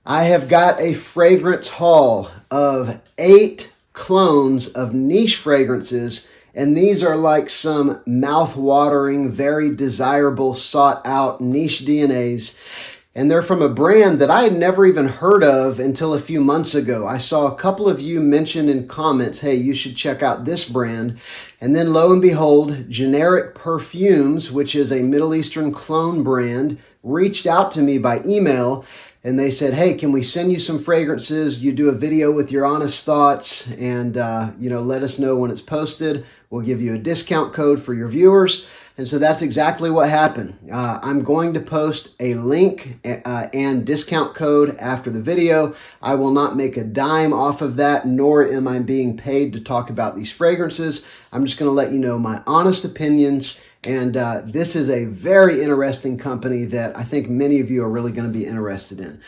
I have got a fragrance haul of 8 clones of niche fragrances, and these are like some mouth-watering, very desirable, sought-out niche DNAs. And they're from a brand that I had never even heard of until a few months ago. I saw a couple of you mention in comments, hey, you should check out this brand. And then lo and behold, Generic Perfumes, which is a Middle Eastern clone brand, reached out to me by email. And they said, hey, can we send you some fragrances? You do a video with your honest thoughts and, let us know when it's posted. We'll give you a discount code for your viewers. And so that's exactly what happened. I'm going to post a link and discount code after the video. I will not make a dime off of that, nor am I being paid to talk about these fragrances. I'm just going to let you know my honest opinions. And this is a very interesting company that I think many of you are really going to be interested in.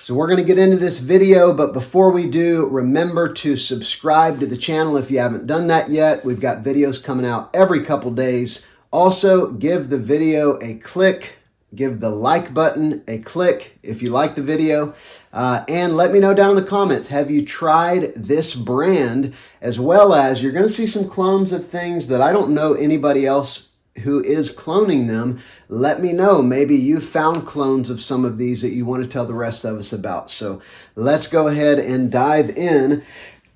So we're going to get into this video, but before we do, remember to subscribe to the channel if you haven't done that yet. We've got videos coming out every couple days. Also, give the video a click. Give the like button a click if you like the video. And let me know down in the comments, have you tried this brand? As well as, you're going to see some clones of things that I don't know anybody else who is cloning them. Let me know. Maybe you found clones of some of these that you want to tell the rest of us about. So let's go ahead and dive in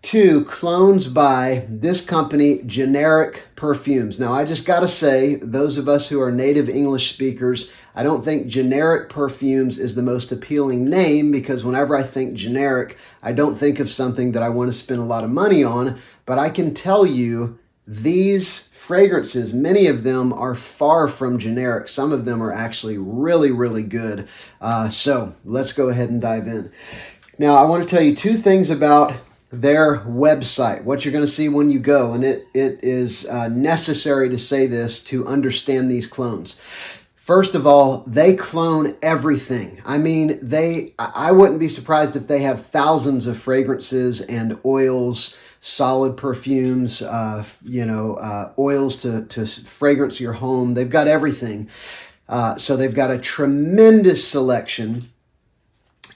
to clones by this company, Generic Perfumes. Now, I just got to say, those of us who are native English speakers, I don't think Generic Perfumes is the most appealing name, because whenever I think generic, I don't think of something that I want to spend a lot of money on. But I can tell you, these fragrances, many of them are far from generic. Some of them are actually really, really good. So let's go ahead and dive in. Now, I want to tell you 2 things about their website, what you're going to see when you go, and it is necessary to say this to understand these clones. First of all, they clone everything. I mean, I wouldn't be surprised if they have thousands of fragrances and oils, solid perfumes, oils to fragrance your home. They've got everything. So they've got a tremendous selection.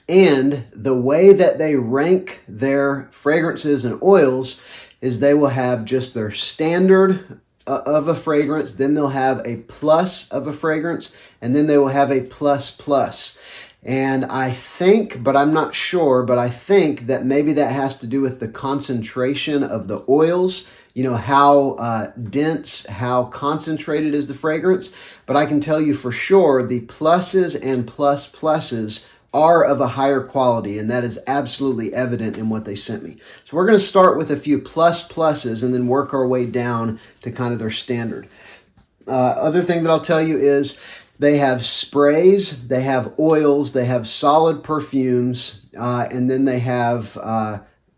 And the way that they rank their fragrances and oils is they will have just their standard of a fragrance, then they'll have a plus of a fragrance, and then they will have a plus plus. And I think, but I'm not sure, but I think that maybe that has to do with the concentration of the oils, how dense, how concentrated is the fragrance. But I can tell you for sure, the pluses and plus pluses are of a higher quality, and that is absolutely evident in what they sent me. So we're going to start with a few plus pluses and then work our way down to kind of their standard. Other thing that I'll tell you is they have sprays, they have oils, they have solid perfumes, and then they have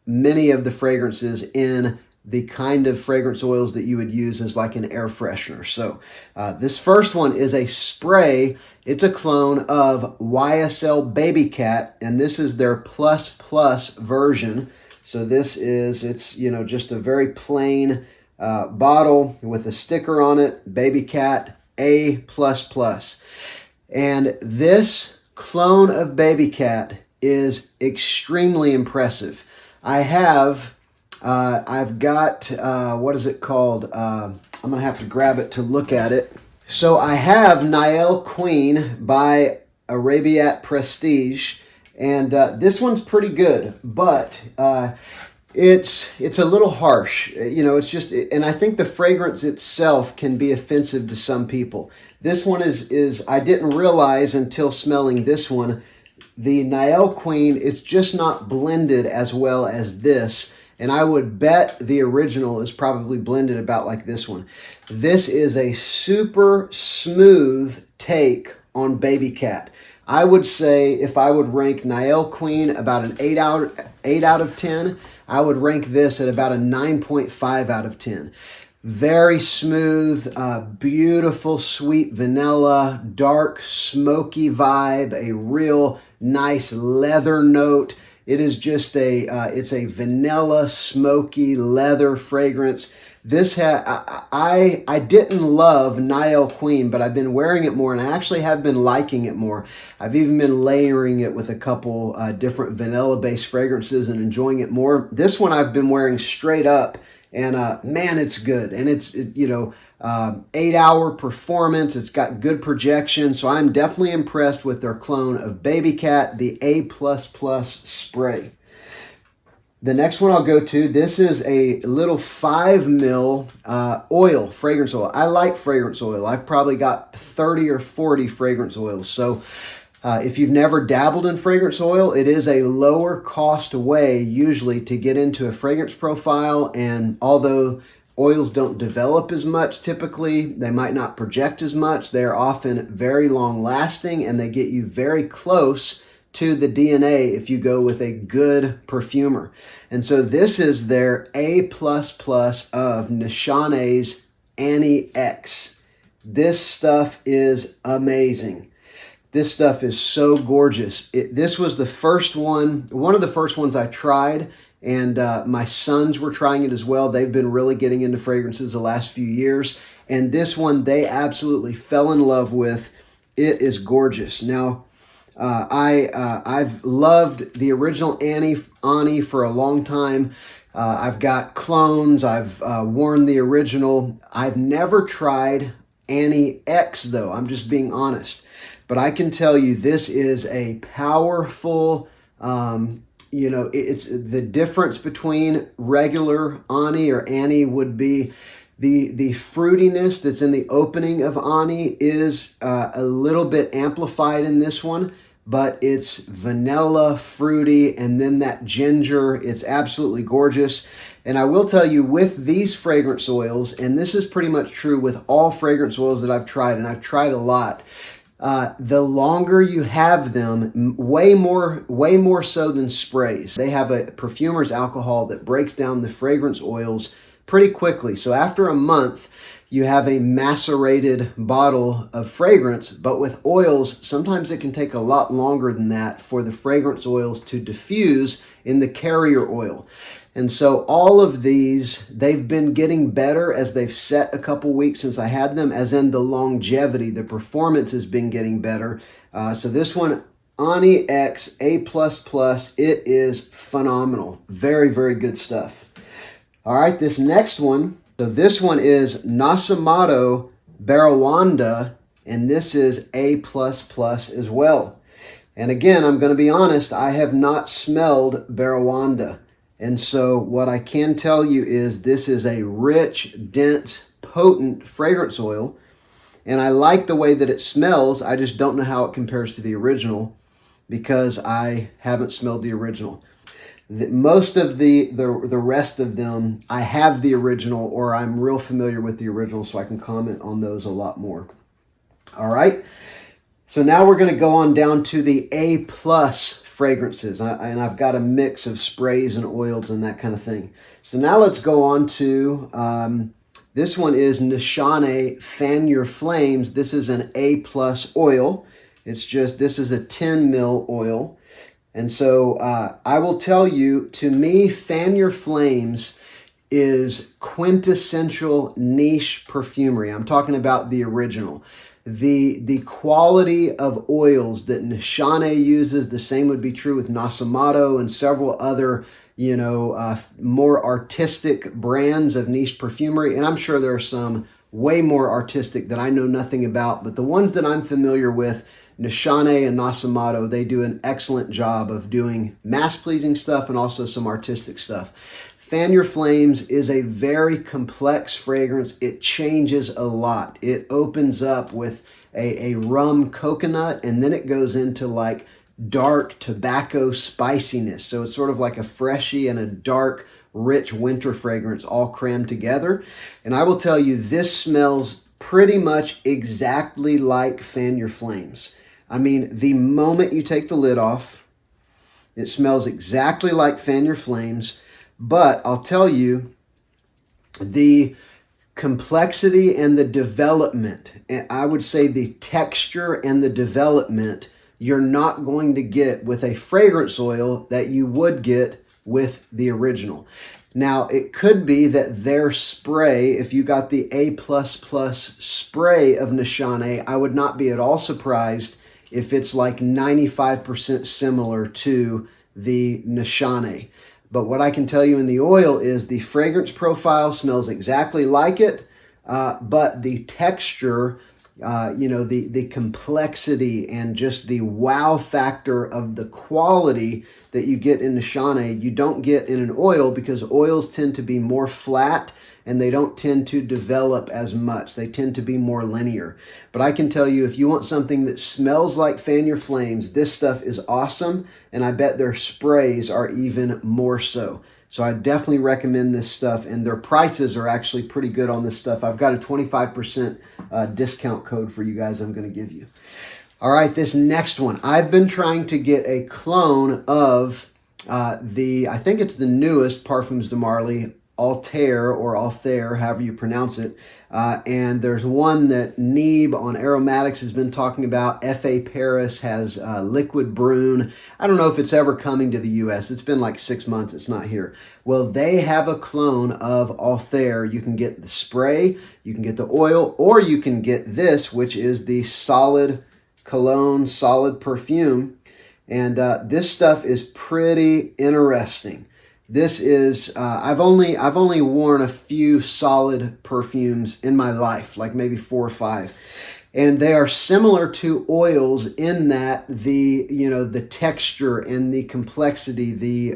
many of the fragrances in the kind of fragrance oils that you would use as like an air freshener. So this first one is a spray. It's a clone of YSL Baby Cat, and this is their plus plus version. So this is, it's just a very plain bottle with a sticker on it, Baby Cat A++. And this clone of Baby Cat is extremely impressive. I've got, what is it called? I'm going to have to grab it to look at it. So I have Niall Queen by Arabiat Prestige, and this one's pretty good, but it's a little harsh. It's just, and I think the fragrance itself can be offensive to some people. This one is I didn't realize until smelling this one, the Niall Queen, it's just not blended as well as this. And I would bet the original is probably blended about like this one. This is a super smooth take on Baby Cat. I would say if I would rank Niall Queen about an 8 out of 10, I would rank this at about a 9.5 out of 10. Very smooth, beautiful, sweet vanilla, dark, smoky vibe, a real nice leather note. It is just it's a vanilla, smoky leather fragrance. I didn't love Niall Queen, but I've been wearing it more, and I actually have been liking it more. I've even been layering it with a couple different vanilla-based fragrances and enjoying it more. This one I've been wearing straight up, and man, it's good. And it's 8-hour performance. It's got good projection, so I'm definitely impressed with their clone of Baby Cat, the A++ spray. The next one I'll go to, this is a little 5 mil oil, fragrance oil. I like fragrance oil. I've probably got 30 or 40 fragrance oils. So if you've never dabbled in fragrance oil, it is a lower cost way usually to get into a fragrance profile. And although oils don't develop as much typically, they might not project as much, they're often very long lasting, and they get you very close to the DNA if you go with a good perfumer. And so this is their A++ of Nishan's Annie X. This stuff is amazing. This stuff is so gorgeous. This was the first one of the first ones I tried, and my sons were trying it as well. They've been really getting into fragrances the last few years, and this one they absolutely fell in love with. It is gorgeous. Now, I've loved the original Annie for a long time. I've got clones. I've worn the original. I've never tried Annie X though. I'm just being honest. But I can tell you this is a powerful, it's the difference between regular Annie or Annie would be the fruitiness that's in the opening of Annie is a little bit amplified in this one, but it's vanilla, fruity, and then that ginger. It's absolutely gorgeous. And I will tell you, with these fragrance oils, and this is pretty much true with all fragrance oils that I've tried, and I've tried a lot, the longer you have them, way more so than sprays. They have a perfumer's alcohol that breaks down the fragrance oils pretty quickly. So after a month, you have a macerated bottle of fragrance, but with oils, sometimes it can take a lot longer than that for the fragrance oils to diffuse in the carrier oil. And so all of these, they've been getting better as they've set a couple weeks since I had them, as in the longevity, the performance has been getting better. So this one, Annie X A++, it is phenomenal. Very, very good stuff. All right, this next one, so this one is Nasamato Barawanda, and this is A++ as well. And again, I'm going to be honest, I have not smelled Barawanda. And so what I can tell you is this is a rich, dense, potent fragrance oil. And I like the way that it smells. I just don't know how it compares to the original because I haven't smelled the original. Most of the rest of them, I have the original, or I'm real familiar with the original, so I can comment on those a lot more. All right. So now we're going to go on down to the A+ fragrances, and I've got a mix of sprays and oils and that kind of thing. So now let's go on to this one is Nishan Fan Your Flames. This is an A+ oil. This is a 10 mil oil. And so I will tell you, to me, Fan Your Flames is quintessential niche perfumery. I'm talking about the original. The quality of oils that Nishan uses, the same would be true with Nasamato and several other, more artistic brands of niche perfumery. And I'm sure there are some way more artistic that I know nothing about, but the ones that I'm familiar with, Nishan and Nasamato, they do an excellent job of doing mass-pleasing stuff and also some artistic stuff. Fan Your Flames is a very complex fragrance. It changes a lot. It opens up with a rum coconut, and then it goes into like dark tobacco spiciness. So it's sort of like a freshy and a dark, rich winter fragrance all crammed together. And I will tell you, this smells pretty much exactly like Fan Your Flames. I mean, the moment you take the lid off, it smells exactly like Fan Your Flames. But I'll tell you, the complexity and the development, and I would say the texture and the development, you're not going to get with a fragrance oil that you would get with the original. Now, it could be that their spray, if you got the A++ spray of Nishan, I would not be at all surprised if it's like 95% similar to the Nishan. But what I can tell you in the oil is the fragrance profile smells exactly like it, but the texture, the complexity and just the wow factor of the quality that you get in Nishan, you don't get in an oil, because oils tend to be more flat and they don't tend to develop as much. They tend to be more linear. But I can tell you, if you want something that smells like Fan Your Flames, this stuff is awesome, and I bet their sprays are even more so. So I definitely recommend this stuff, and their prices are actually pretty good on this stuff. I've got a 25% discount code for you guys I'm going to give you. All right, this next one. I've been trying to get a clone of I think it's the newest Parfums de Marly, Altair or Altair, however you pronounce it. And there's one that Neeb on Aromatics has been talking about. F.A. Paris has Liquid Brun. I don't know if it's ever coming to the U.S. It's been like 6 months. It's not here. Well, they have a clone of Altair. You can get the spray, you can get the oil, or you can get this, which is the solid cologne, solid perfume. And this stuff is pretty interesting. This is, I've only worn a few solid perfumes in my life, like maybe 4 or 5. And they are similar to oils in that the texture and the complexity, the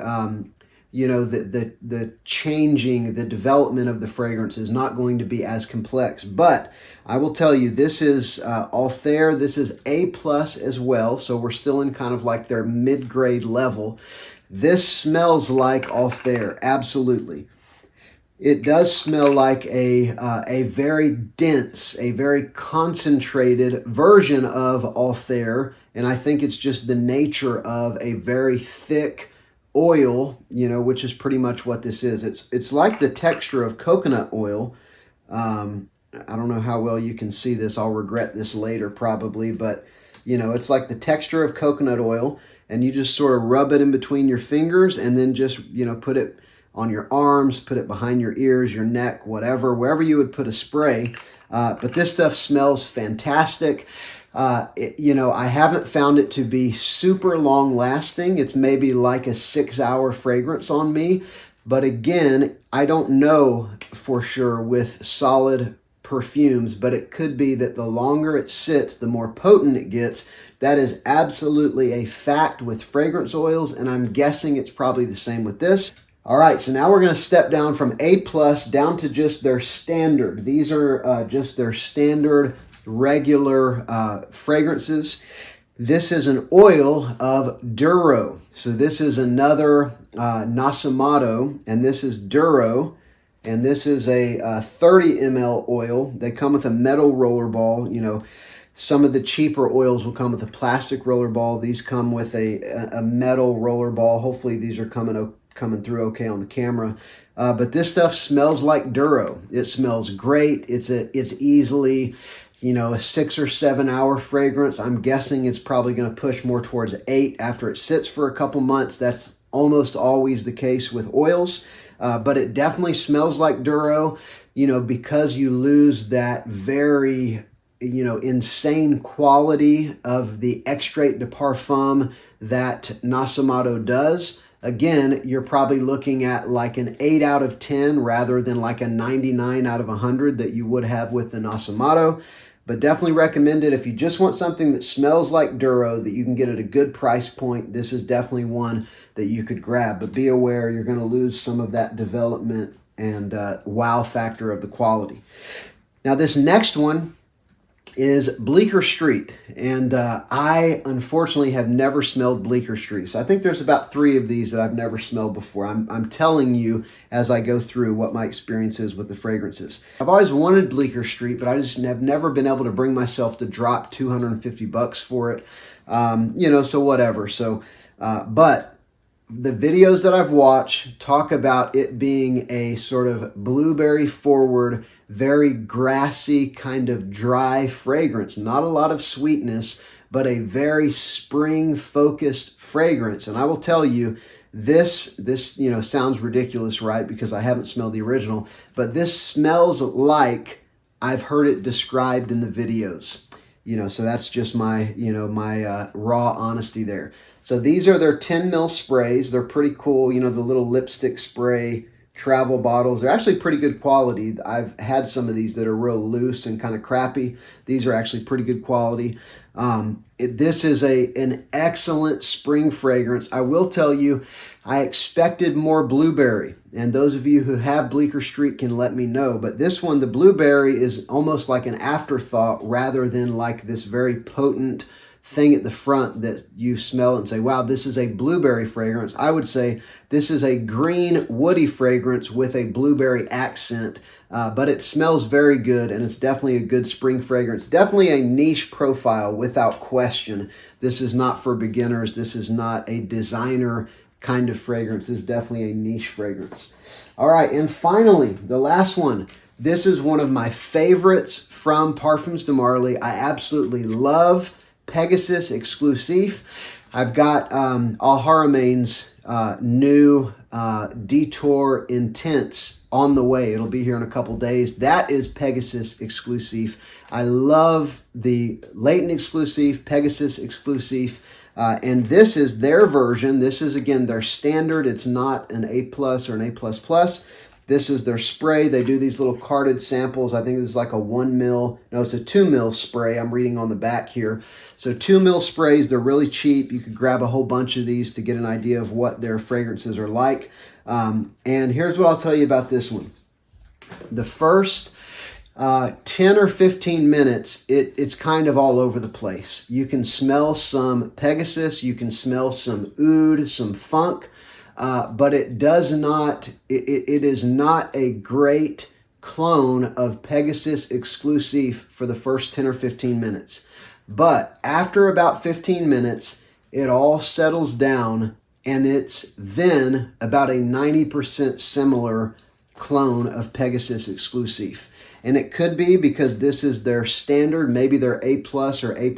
changing, the development of the fragrance is not going to be as complex. But I will tell you, this is Altair. This is A+ as well. So we're still in kind of like their mid-grade level. This smells like Altair, absolutely. It does smell like a very dense, a very concentrated version of Altair, and I think it's just the nature of a very thick oil, which is pretty much what this is. It's like the texture of coconut oil. I don't know how well you can see this. I'll regret this later probably, but it's like the texture of coconut oil. And you just sort of rub it in between your fingers, and then just, put it on your arms, put it behind your ears, your neck, whatever, wherever you would put a spray. But this stuff smells fantastic. I haven't found it to be super long lasting. It's maybe like a 6-hour fragrance on me. But again, I don't know for sure with solid perfumes, but it could be that the longer it sits, the more potent it gets. That is absolutely a fact with fragrance oils, and I'm guessing it's probably the same with this. All right, so now we're going to step down from A+ down to just their standard. These are just their standard regular fragrances. This is an oil of Duro. So this is another Nasamato, and this is Duro. And this is a 30 ml oil. They come with a metal roller ball. Some of the cheaper oils will come with a plastic roller ball. These come with a metal roller ball. Hopefully these are coming through okay on the camera. But this stuff smells like Duro. It smells great. It's easily, a 6 or 7 hour fragrance. I'm guessing it's probably going to push more towards 8 after it sits for a couple months. That's almost always the case with oils. But it definitely smells like Duro, because you lose that very, insane quality of the extrait de parfum that Nasamato does. Again, you're probably looking at like an 8 out of 10 rather than like a 99 out of 100 that you would have with the Nasamato. But definitely recommend it if you just want something that smells like Duro that you can get at a good price point. This is definitely one that you could grab, but be aware you're going to lose some of that development and wow factor of the quality. Now this next one is Bleer Street, and I unfortunately have never smelled Bleer Street. So I think there's about 3 of these that I've never smelled before. I'm telling you as I go through what my experience is with the fragrances. I've always wanted Bleer Street, but I just have never been able to bring myself to drop $250 for it. So whatever. So, but the videos that I've watched talk about it being a sort of blueberry forward, very grassy, kind of dry fragrance. Not a lot of sweetness, but a very spring focused fragrance. And I will tell you, This sounds ridiculous, right? Because I haven't smelled the original, but this smells like I've heard it described in the videos. So that's just my, my raw honesty there. So these are their 10 ml sprays. They're pretty cool. The little lipstick spray travel bottles. They're actually pretty good quality. I've had some of these that are real loose and kind of crappy. These are actually pretty good quality. This is an excellent spring fragrance. I will tell you, I expected more blueberry, and those of you who have Bleer Street can let me know. But this one, the blueberry is almost like an afterthought rather than like this very potent thing at the front that you smell and say, wow, this is a blueberry fragrance. I would say this is a green woody fragrance with a blueberry accent, but it smells very good, and it's definitely a good spring fragrance. Definitely a niche profile without question. This is not for beginners. This is not a designer kind of fragrance. This is definitely a niche fragrance. All right, and finally, the last one. This is one of my favorites from Parfums de Marly. I absolutely love Pegasus Exclusive. I've got Al Haramain's new Detour Intense on the way. It'll be here in a couple days. That is Pegasus Exclusive. I love the Leighton Exclusive, Pegasus Exclusive, and this is their version. This is, again, their standard. It's not an A+ or an A++. This is their spray. They do these little carded samples. I think this is like a 1 ml. No, it's a 2 ml spray. I'm reading on the back here. So 2 ml sprays, they're really cheap. You could grab a whole bunch of these to get an idea of what their fragrances are like. And here's what I'll tell you about this one. The first 10 or 15 minutes, it's kind of all over the place. You can smell some Pegasus. You can smell some oud, some funk. But it does not, it is not a great clone of Pegasus Exclusive for the first 10 or 15 minutes. But after about 15 minutes, it all settles down, and it's then about a 90% similar clone of Pegasus Exclusive. And it could be because this is their standard, maybe their A+ or A++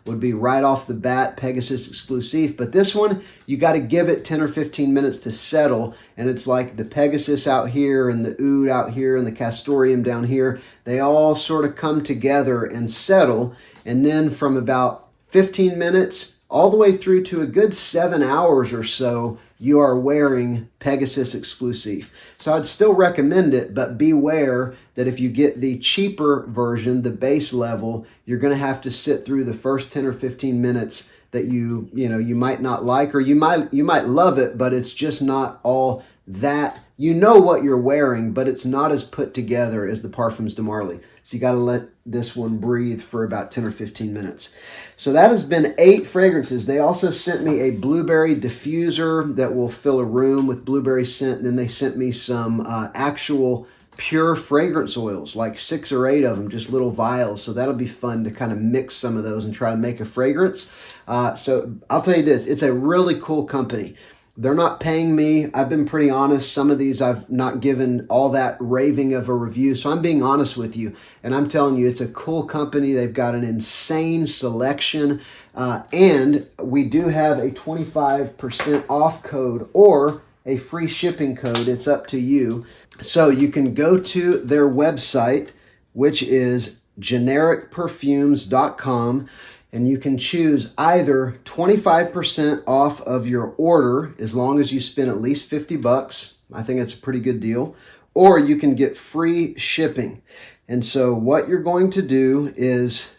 would be right off the bat Pegasus Exclusive. But this one, you got to give it 10 or 15 minutes to settle. And it's like the Pegasus out here and the oud out here and the castoreum down here. They all sort of come together and settle. And then from about 15 minutes all the way through to a good 7 hours or so, you are wearing Pegasus Exclusive. So I'd still recommend it, but beware that if you get the cheaper version, the base level, you're going to have to sit through the first 10 or 15 minutes that you might not like, or you might love it, but it's just not all that. You know what you're wearing, but it's not as put together as the Parfums de Marly. So you got to let this one breathe for about 10 or 15 minutes. So that has been 8 fragrances. They also sent me a blueberry diffuser that will fill a room with blueberry scent. And then they sent me some actual pure fragrance oils, like 6 or 8 of them, just little vials. So that'll be fun to kind of mix some of those and try to make a fragrance. So I'll tell you this, it's a really cool company. They're not paying me. I've been pretty honest. Some of these I've not given all that raving of a review. So I'm being honest with you. And I'm telling you, it's a cool company. They've got an insane selection. And we do have a 25% off code or a free shipping code. It's up to you. So you can go to their website, which is genericperfumes.com. And you can choose either 25% off of your order as long as you spend at least $50. I think that's a pretty good deal. Or you can get free shipping. And so what you're going to do is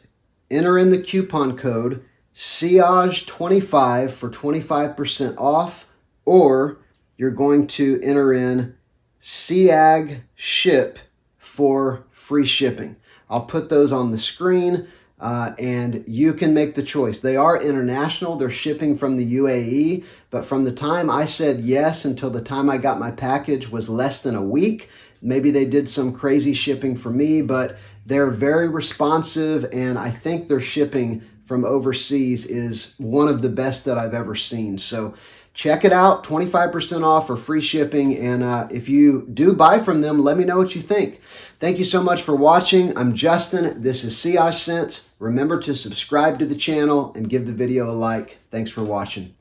enter in the coupon code SILLAGE25 for 25% off, or you're going to enter in sillagship for free shipping. I'll put those on the screen. And you can make the choice. They are international. They're shipping from the UAE. But from the time I said yes until the time I got my package was less than a week. Maybe they did some crazy shipping for me, but they're very responsive. And I think their shipping from overseas is one of the best that I've ever seen. So check it out, 25% off or free shipping. And if you do buy from them, let me know what you think. Thank you so much for watching. I'm Justin. This is Sillage Scents. Remember to subscribe to the channel and give the video a like. Thanks for watching.